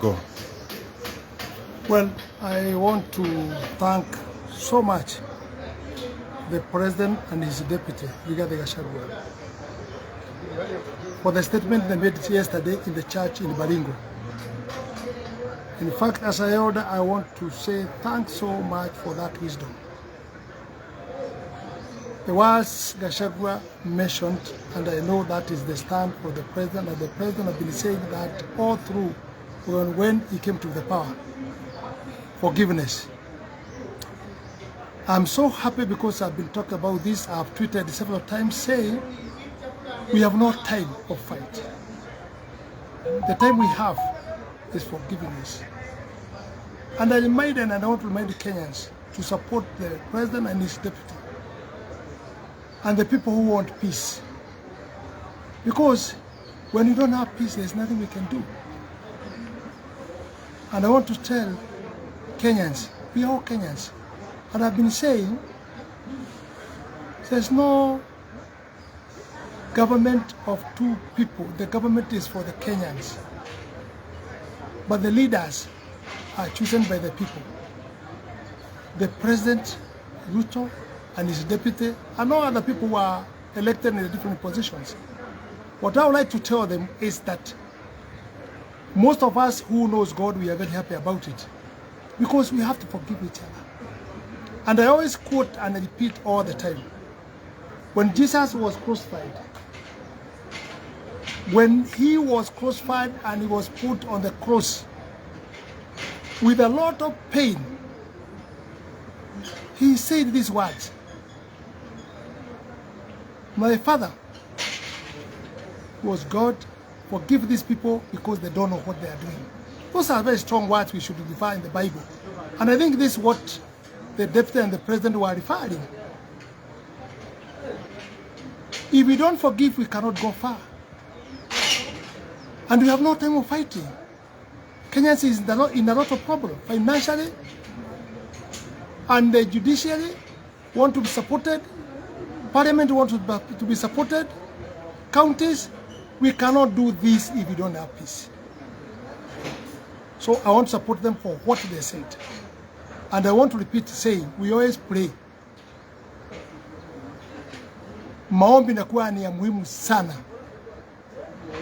Go. Well, I want to thank so much the President and his deputy, Rigathi, for the statement they made yesterday in the church in Baringo. In fact, as an elder, I want to say thanks so much for that wisdom. The words Gachagua mentioned, and I know that is the stand for the President, and the President has been saying that all through when he came to the power. Forgiveness. I'm so happy because I've been talking about this. I've tweeted several times saying we have no time of fight. The time we have is forgiveness. And I remind and I want to remind the Kenyans to support the President and his deputy and the people who want peace. Because when you don't have peace, there's nothing we can do. And I want to tell Kenyans, we are all Kenyans. And I've been saying, there's no government of two people. The government is for the Kenyans. But the leaders are chosen by the people. The President, Ruto, and his deputy, and all other people who are elected in the different positions. What I would like to tell them is that most of us who knows God, we are very happy about it. Because we have to forgive each other. And I always quote and repeat all the time. When Jesus was crucified, when he was crucified and he was put on the cross with a lot of pain, he said these words, "My Father, was God, forgive these people because they don't know what they are doing." Those are very strong words we should define in the Bible. And I think this is what the deputy and the president were referring. If we don't forgive, we cannot go far. And we have no time of fighting. Kenyans is in a lot of problems, financially, and the judiciary want to be supported, parliament wants to be supported, counties. We cannot do this if we don't have peace. So I want to support them for what they said. And I want to repeat saying, we always pray. Maombi inakuwa ni ya muhimu sana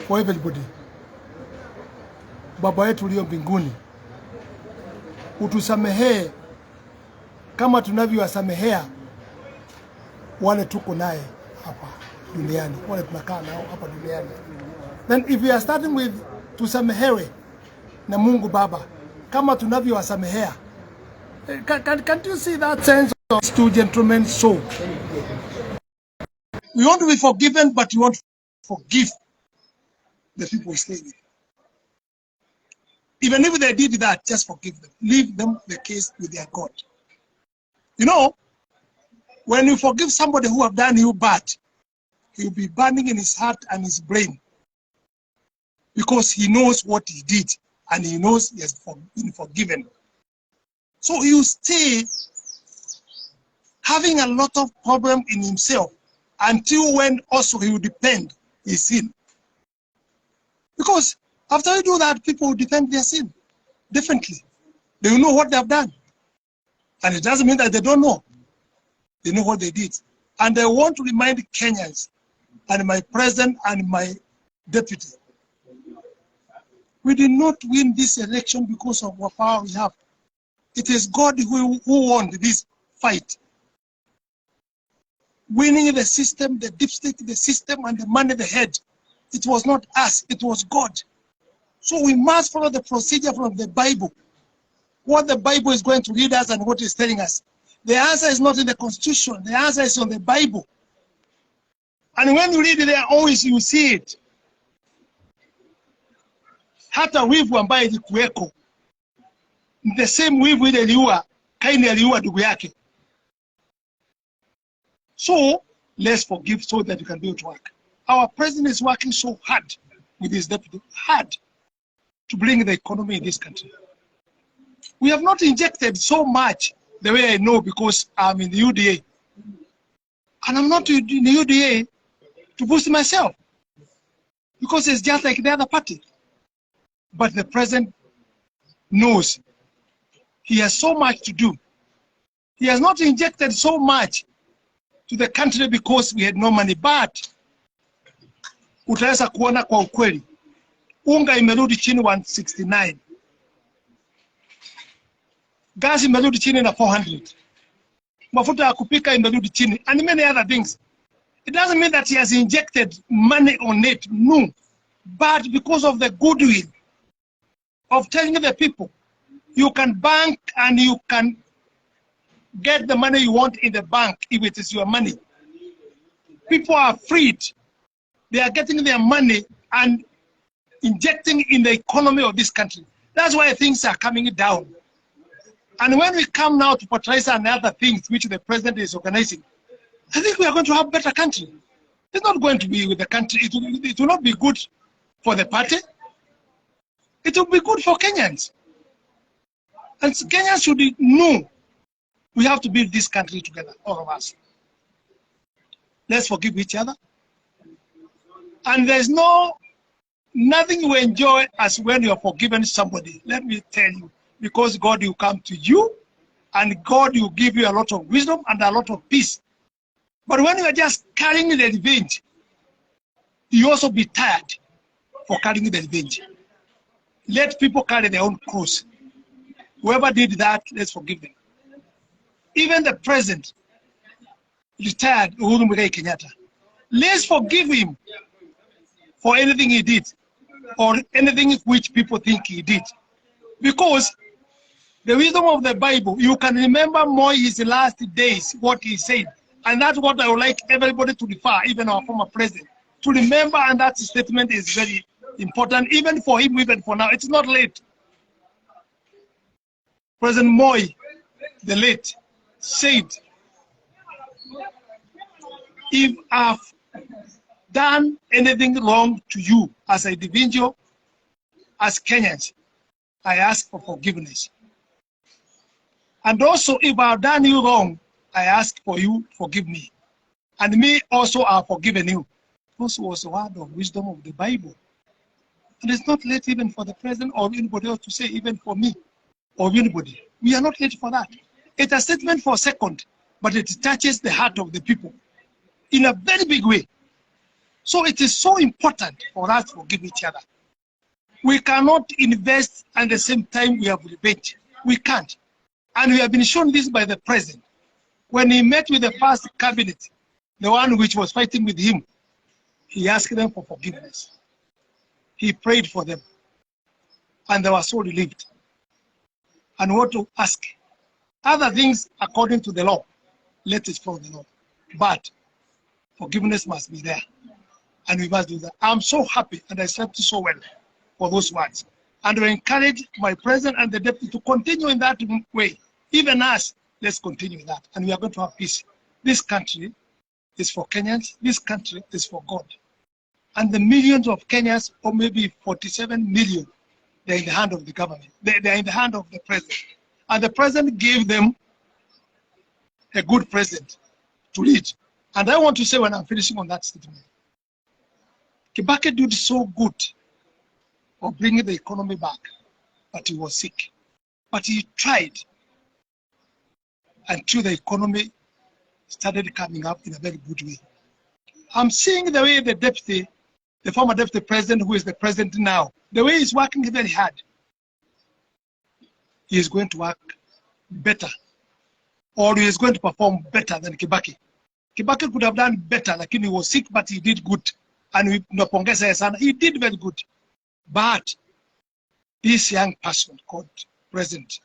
for everybody. Baba yetu ulio mbinguni, utusamehee kama tunavyowasamehea wale tuko naye hapa duniani, wale tunakaa nao hapa duniani. Then if we are starting with tusamehewe na Mungu Baba kama tunavyowasamehea, can't you see that sense of two gentlemen? So we want to be forgiven, but we want to forgive the people we stay with. Even if they did that, just forgive them. Leave them the case with their God. You know, when you forgive somebody who have done you bad, he'll be burning in his heart and his brain because he knows what he did and he knows he has been forgiven. So he will stay having a lot of problem in himself until when also he will defend his sin. Because after you do that, people will defend their sin differently. They will know what they have done. And it doesn't mean that they don't know. They know what they did. And I want to remind Kenyans and my president and my deputy, we did not win this election because of what power we have. It is God who won this fight. Winning the system, the deep state, the system, and the money they had. It was not us, it was God. So we must follow the procedure from the Bible. What the Bible is going to lead us and what it's telling us. The answer is not in the Constitution, the answer is on the Bible. And when you read it there, always you see it. Hata wivu ambaye ilikuweko, the same wivu ile iliua, Kaini aliua ndugu yake. So let's forgive so that we can do it work. Our president is working so hard with his deputy, hard to bring the economy in this country. We have not injected so much the way I know because I'm in the UDA. And I'm not in the UDA to boost myself because it's just like the other party. But the president knows he has so much to do. He has not injected so much to the country because we had no money, but utaweza kuona kwa ukweli unga imerudi chini 169, gas imerudi chini na 400, mafuta ya kupika imerudi chini, and many other things. It doesn't mean that he has injected money on it, no, but because of the goodwill of telling the people you can bank and you can get the money you want in the bank if it is your money. People are freed. They are getting their money and injecting in the economy of this country. That's why things are coming down. And when we come now to fertilizer and other things which the president is organizing, I think we are going to have a better country. It's not going to be with the country. It will not be good for the party. It will be good for Kenyans. And Kenyans should know we have to build this country together, all of us. Let's forgive each other. And there's nothing you enjoy as when you are forgiven somebody. Let me tell you, because God will come to you and God will give you a lot of wisdom and a lot of peace. But when you are just carrying the revenge, you also be tired for carrying the revenge. Let people carry their own cross. Whoever did that, let's forgive them. Even the president, retired Uhuru Muigai Kenyatta, let's forgive him for anything he did or anything which people think he did. Because the wisdom of the Bible, you can remember more his last days, what he said. And that's what I would like everybody to refer, even our former president, to remember, and that statement is very important, even for him, even for now. It's not late. President Moi, the late, said, if I've done anything wrong to you as an individual, as Kenyans, I ask for forgiveness. And also, if I've done you wrong, I ask for you to forgive me. And me also, I've forgiven you. This was a word of wisdom of the Bible. And it's not late even for the president or anybody else to say, even for me or anybody. We are not late for that. It's a statement for a second, but it touches the heart of the people in a very big way. So it is so important for us to forgive each other. We cannot invest and at the same time we have revenge. We can't. And we have been shown this by the president. When he met with the first cabinet, the one which was fighting with him, he asked them for forgiveness. He prayed for them. And they were so relieved. And what to ask? Other things according to the law, let us follow the law. But forgiveness must be there. And we must do that. I'm so happy and I slept so well for those words. And I encourage my president and the deputy to continue in that way. Even us, let's continue with that. And we are going to have peace. This country is for Kenyans. This country is for God. And the millions of Kenyans, or maybe 47 million, they're in the hand of the government. They're in the hand of the president. And the president gave them a good president to lead. And I want to say when I'm finishing on that statement, Kibaki did so good of bringing the economy back, but he was sick. But he tried until the economy started coming up in a very good way. I'm seeing the way the former deputy president, who is the president now, the way he's working very hard. He is going to work better, or he is going to perform better than Kibaki. Kibaki could have done better, like he was sick, but he did good. And he did very good. But this young person called President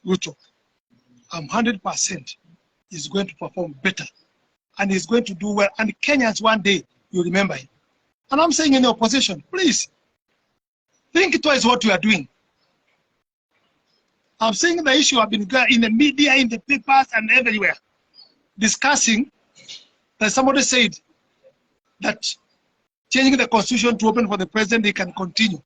Ruto, I'm 100% is going to perform better. And he's going to do well. And Kenyans one day, you remember him. And I'm saying in the opposition, please, think twice what you are doing. I'm saying the issue have been in the media, in the papers, and everywhere, discussing that somebody said that changing the constitution to open for the president, they can continue.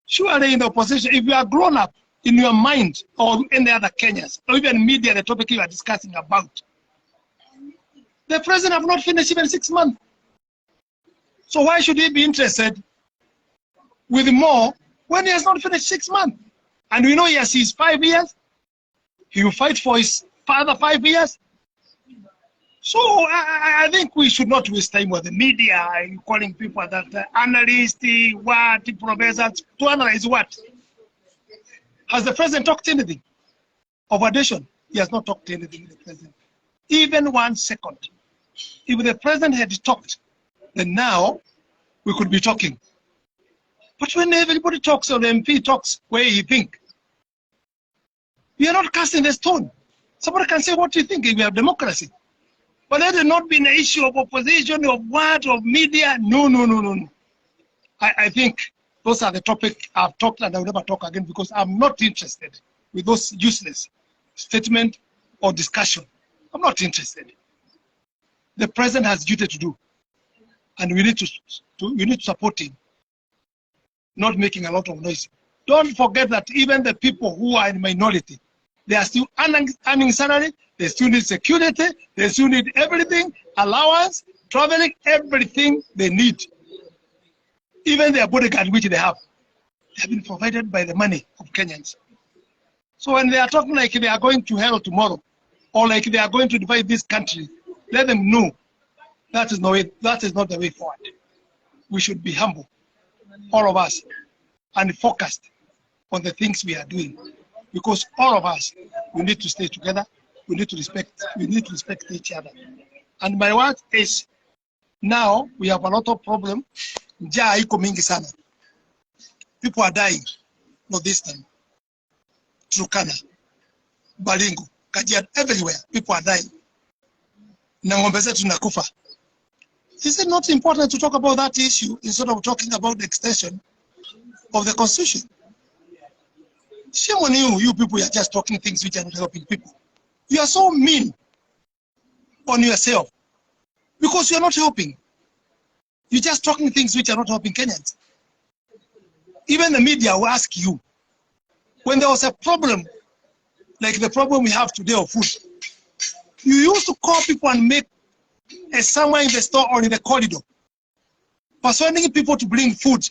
Surely in the opposition, if you are grown up in your mind, or any other Kenyans, or even media, the topic you are discussing about, the president have not finished even 6 months. So why should he be interested with more when he has not finished 6 months. And we know he has his 5 years. He will fight for his father 5 years. So I think we should not waste time with the media calling people that analysts, what, professors, to analyze what? Has the president talked anything of addition? He has not talked anything, the president. Even 1 second. If the president had talked, then now we could be talking. But when everybody talks or the MP talks where he thinks, we are not casting a stone. Somebody can say what you think. We have democracy. But that has not been an issue of opposition, of what, of media. No. I think those are the topics I've talked and I'll never talk again because I'm not interested with those useless statements or discussion. I'm not interested. The president has duty to do. And we need to support him, not making a lot of noise. Don't forget that even the people who are in minority, they are still earning salary, they still need security, they still need everything, allowance, traveling, everything they need. Even their bodyguard, which they have been provided by the money of Kenyans. So when they are talking like they are going to hell tomorrow, or like they are going to divide this country, let them know that is not the way forward. We should be humble, all of us, and focused on the things we are doing. Because all of us, we need to stay together. We need to respect each other. And my word is, now we have a lot of problem. People are dying. Not this time. Turkana, Balingo, Kajiad, everywhere. People are dying. Is it not important to talk about that issue instead of talking about the extension of the Constitution? Shame on you, you people, you are just talking things which are not helping people. You are so mean on yourself because you are not helping. You're just talking things which are not helping Kenyans. Even the media will ask you, when there was a problem, like the problem we have today of food, you used to call people and make a somewhere in the store or in the corridor, persuading people to bring food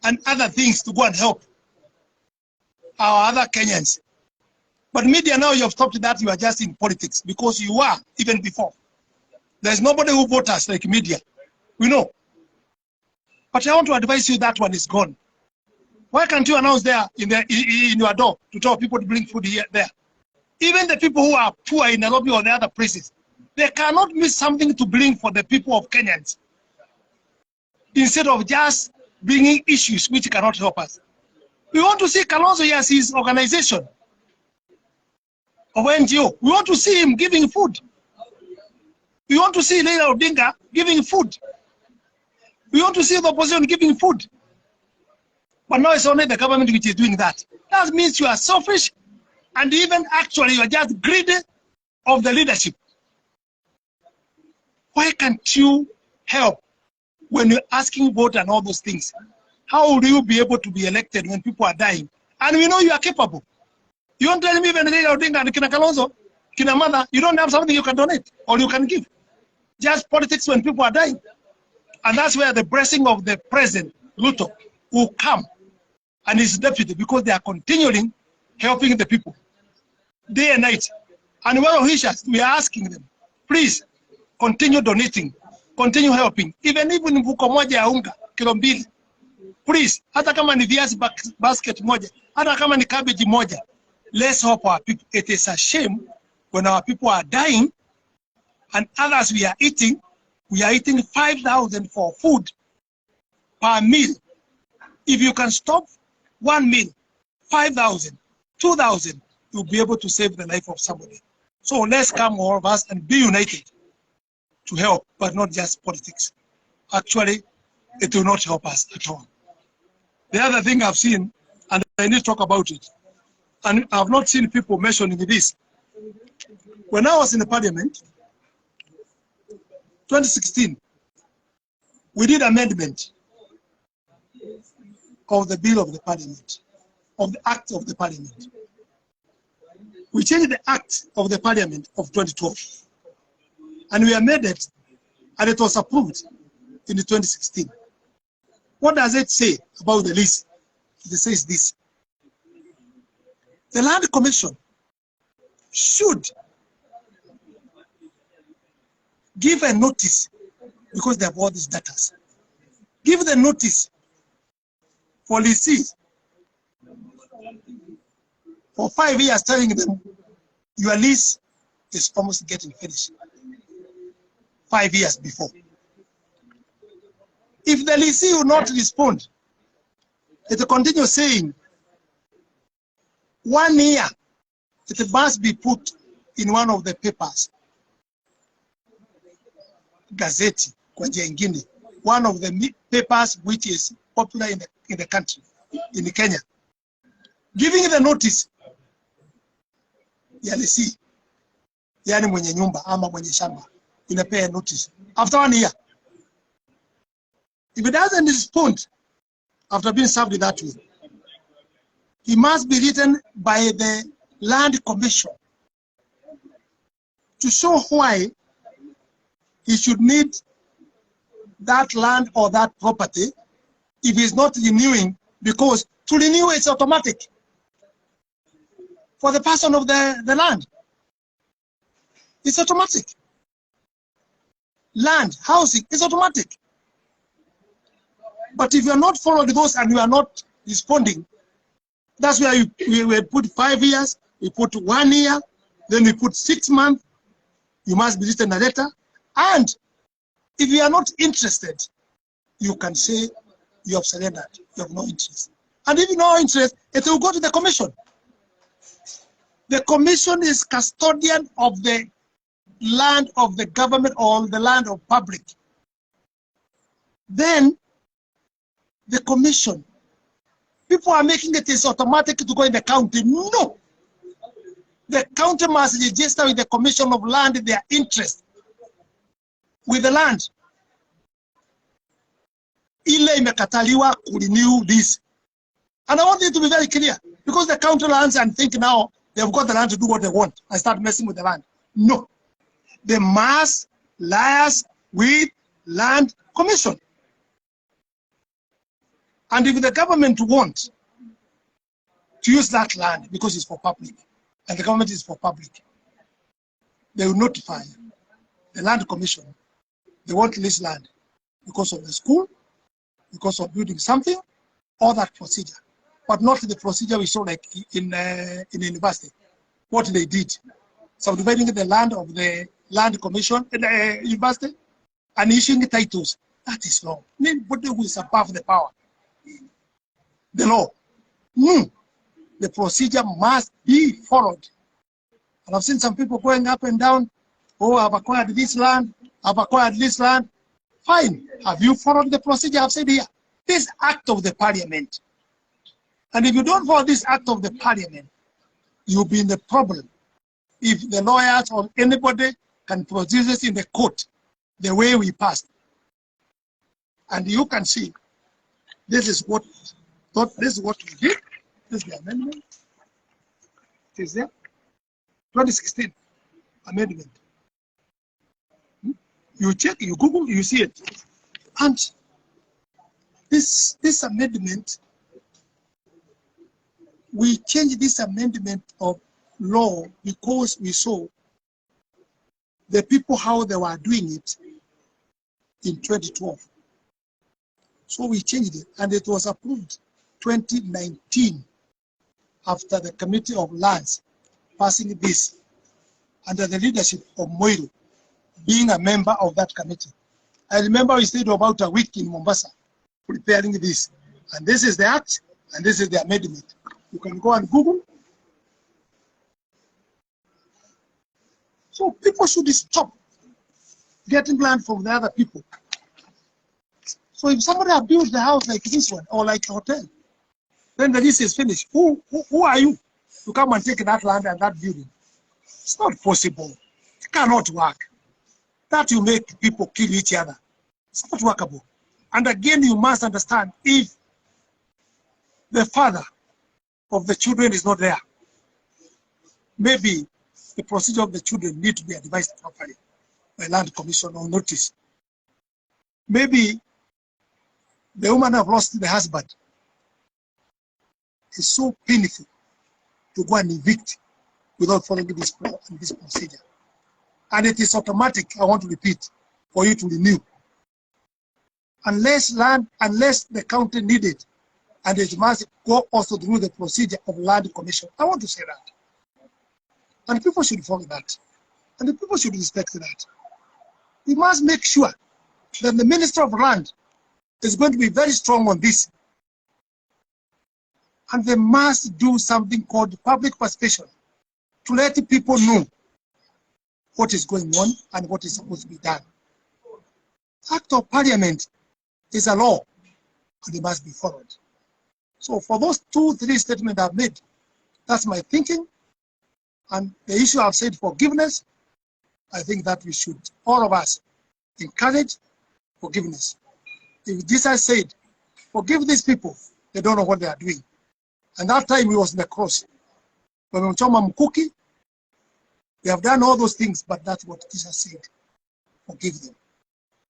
and other things to go and help our other Kenyans. But media now, you have stopped that. You are just in politics because you are even before. There's nobody who votes us like media. We know. But I want to advise you that one is gone. Why can't you announce there in your door to tell people to bring food here there? Even the people who are poor in Nairobi or the other places, they cannot miss something to bring for the people of Kenyans instead of just bringing issues which cannot help us. We want to see Kalonzo as his organization of NGO. We want to see him giving food. We want to see Raila Odinga giving food. We want to see the opposition giving food. But now it's only the government which is doing that. That means you are selfish and even actually you are just greedy of the leadership. Why can't you help when you're asking vote and all those things? How will you be able to be elected when people are dying? And we know you are capable. You won't tell me even Raila Odinga and Kina Kalonzo, Kina Mother, you don't have something you can donate or you can give. Just politics when people are dying. And that's where the blessing of the president, Ruto, will come and his deputy, because they are continuing helping the people day and night. And well wishes, we are asking them, please continue donating, continue helping. Even if ni mfuko moja ya unga, kilo mbili, please, hata kama ni viazi basket moja, hata kama ni cabbage moja, let's help our people. It is a shame when our people are dying and others we are eating 5,000 for food per meal. If you can stop one meal, 5,000, 2,000, you'll be able to save the life of somebody. So let's come all of us and be united to help, but not just politics. Actually, it will not help us at all. The other thing I've seen, and I need to talk about it, and I've not seen people mentioning this. When I was in the parliament, 2016, we did amendment of the bill of the parliament, of the act of the parliament. We changed the act of the parliament of 2012, and we amended it, and it was approved in the 2016. What does it say about the lease? It says this: the Land Commission should give a notice, because they have all these data. Give the notice for leases for 5 years, telling them your lease is almost getting finished 5 years before. If the leasee will not respond, it will continue saying 1 year, it must be put in one of the papers, gazette, kwa njia ingine, one of the papers which is popular in the country, in Kenya, giving the notice ya leasee, yani mwenye nyumba ama mwenye shamba inapea notice after 1 year. If it doesn't respond after being served that way, he must be written by the Land Commission to show why he should need that land or that property if he's not renewing, because to renew it's automatic for the person of the land. It's automatic. Land, housing, is automatic. But if you are not following those and you are not responding, that's why we put 5 years, we put 1 year, then we put 6 months. You must be written a letter. And if you are not interested, you can say you have surrendered, you have no interest. And if you have no interest, it will go to the commission. The commission is custodian of the land of the government or the land of public. Then the commission, people are making it is automatic to go in the county. No. The county must register with the Commission of Land their interest with the land. Ile imekataliwa to renew this. And I want it to be very clear, because the county lands and think now they've got the land to do what they want and start messing with the land. No. They must liaise with Land Commission. And if the government wants to use that land because it's for public, and the government is for public, they will notify the Land Commission they want to lease land because of the school, because of building something, or that procedure, but not the procedure we saw like in university, what they did, subdividing the land of the Land Commission in the university and issuing titles. That is wrong. Nobody who is above the power, the law. No. The procedure must be followed. And I've seen some people going up and down. Oh, I've acquired this land. I've acquired this land. Fine. Have you followed the procedure I've said here? This act of the parliament. And if you don't follow this act of the parliament, you'll be in the problem. If the lawyers or anybody can produce this in the court, the way we passed. And you can see, this is what we did. This is the amendment. It is there. 2016 amendment. You check, you Google, you see it. And this amendment, we changed this amendment of law because we saw the people how they were doing it in 2012. So we changed it, and it was approved 2019 after the Committee of Lands passing this under the leadership of Moiro, being a member of that committee. I remember we stayed about a week in Mombasa preparing this. And this is the act, and this is the amendment. You can go and Google. So people should stop getting land from the other people. So if somebody has built the house like this one, or like a hotel, then the lease is finished. Who are you to come and take that land and that building? It's not possible. It cannot work. That you make people kill each other. It's not workable. And again, you must understand, if the father of the children is not there, maybe the procedure of the children need to be advised properly by Land Commission or notice. Maybe the woman have lost the husband, is so painful to go and evict without following this procedure. And it is automatic, I want to repeat, for you to renew. Unless the county need it, and it must go also through the procedure of land commission. I want to say that. And people should follow that. And the people should respect that. We must make sure that the Minister of Land is going to be very strong on this. And they must do something called public participation to let the people know what is going on and what is supposed to be done. Act of Parliament is a law, and it must be followed. So for those 2-3 statements I've made, that's my thinking. And the issue I've said, forgiveness, I think that we should, all of us, encourage forgiveness. If Jesus said, forgive these people, they don't know what they are doing. And that time he was on the cross. When we choma mkuki, they have done all those things, but that's what Jesus said. Forgive them.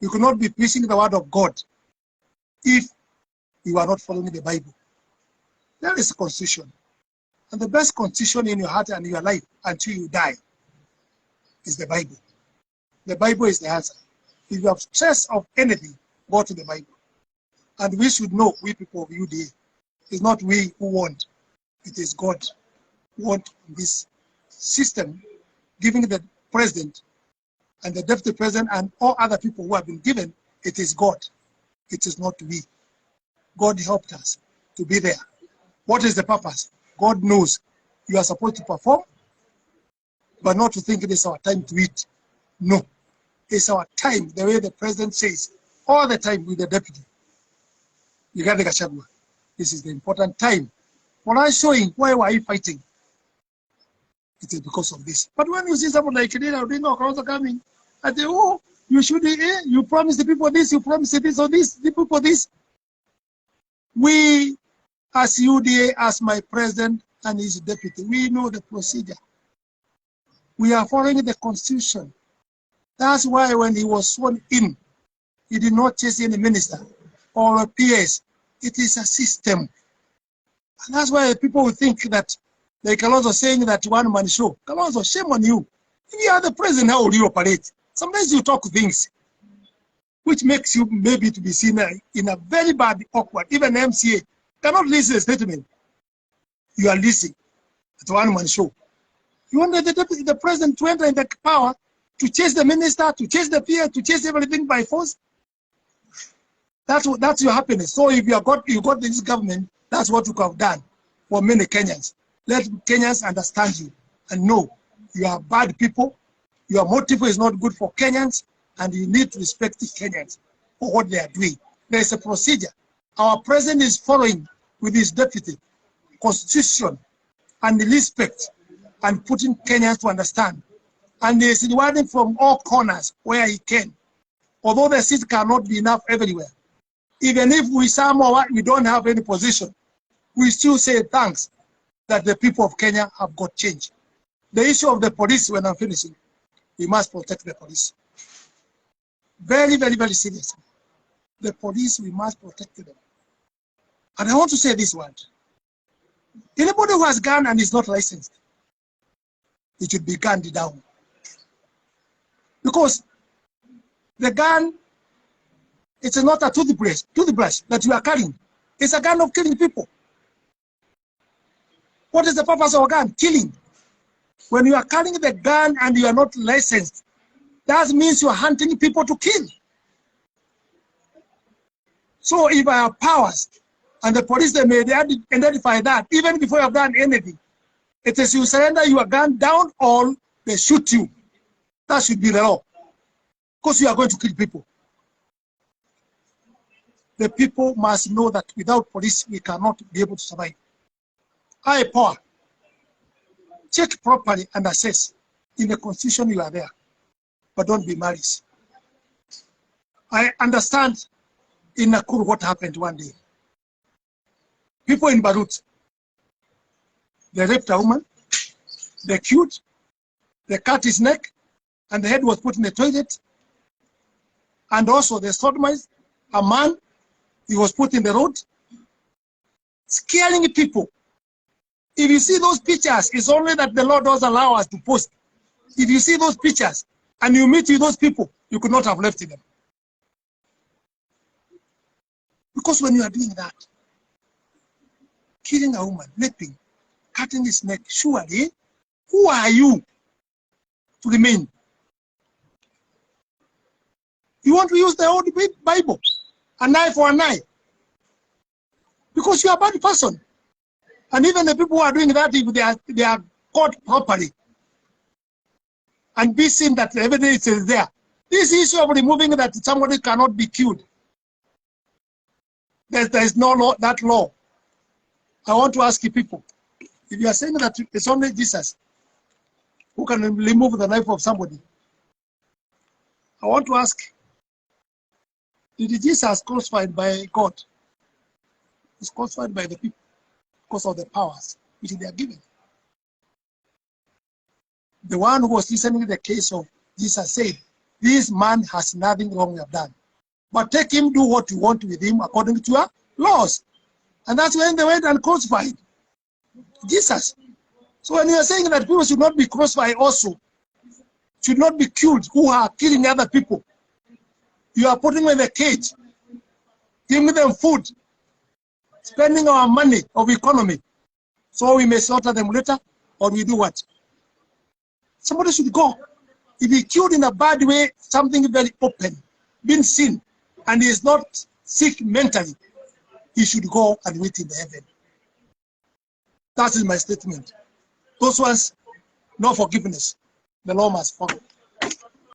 You could not be preaching the word of God if you are not following the Bible. There is a constitution. And the best constitution in your heart and your life until you die is the Bible. The Bible is the answer. If you have stress of anything, go to the Bible. And we should know, we people of UDA, it's not we who want, it is God who want this system, giving the president and the deputy president and all other people who have been given, it is God. It is not we. God helped us to be there. What is the purpose? God knows you are supposed to perform, but not to think it is our time to eat. No. It's our time, the way the president says, all the time with the deputy. Rigathi Gachagua. This is the important time. When I'm showing why were you fighting, it is because of this. But when you see someone like Kenina Odinga coming, I say, oh, you should, you promise the people this, you promise this or this, the people this. We, as UDA, as my president and his deputy, we know the procedure. We are following the constitution. That's why when he was sworn in, he did not chase any minister or a PS. It is a system. And that's why people will think that, like Kalonzo saying that one man show. Kalonzo, shame on you. If you are the president, how will you operate? Sometimes you talk things which makes you maybe to be seen in a very bad, awkward. Even MCA cannot listen a statement. You are listening to one man show. You want the president to enter in the power to chase the minister, to chase the peer, to chase everything by force? That's your happiness. So if you got this government, that's what you could have done for many Kenyans. Let Kenyans understand you and know you are bad people. Your motive is not good for Kenyans, and you need to respect the Kenyans for what they are doing. There is a procedure. Our president is following with his deputy, constitution, and respect, and putting Kenyans to understand. And he is rewarding from all corners where he can. Although the seat cannot be enough everywhere. Even if we don't have any position, we still say thanks that the people of Kenya have got change. The issue of the police, when I'm finishing, we must protect the police. Very, very, very serious. The police, we must protect them. And I want to say this word. Anybody who has gun and is not licensed, it should be gunned down. Because the gun, it's not a toothbrush that you are carrying. It's a gun of killing people. What is the purpose of a gun? Killing. When you are carrying the gun and you are not licensed, that means you are hunting people to kill. So if I have powers, and the police, they may identify that, even before you have done anything, it is you surrender your gun down or they shoot you. That should be the law. Because you are going to kill people. The people must know that without police, we cannot be able to survive. High power. Check properly and assess. In the constitution, you are there. But don't be malice. I understand in Nakuru what happened one day. People in Barut, they raped a woman, they killed, they cut his neck, and the head was put in the toilet. And also they sodomized a man, he was put in the road, scaring people. If you see those pictures, it's only that the Lord does allow us to post. If you see those pictures and you meet with those people, you could not have left them. Because when you are doing that, killing a woman, raping, cutting his neck, surely, who are you to remain? You want to use the old Bible, an eye for an eye, because you are a bad person. And even the people who are doing that, if they are caught properly and be seen that the evidence is there, this issue of removing that somebody cannot be killed, there is no law, that law. I want to ask you people, if you are saying that it's only Jesus who can remove the life of somebody, I want to ask, did Jesus crucified by God? He's crucified by the people because of the powers which they are given. The one who was listening to the case of Jesus said, this man has nothing wrong we have done. But take him, do what you want with him according to your laws. And that's when they went and crucified Jesus. So when you are saying that people should not be crucified also, should not be killed, who are killing other people, you are putting them in a cage, giving them food, spending our money of economy, so we may slaughter them later, or we do what? Somebody should go. If he killed in a bad way, something very open, being seen, and he is not sick mentally, he should go and wait in the heaven. That is my statement. Those ones, no forgiveness. The law must follow.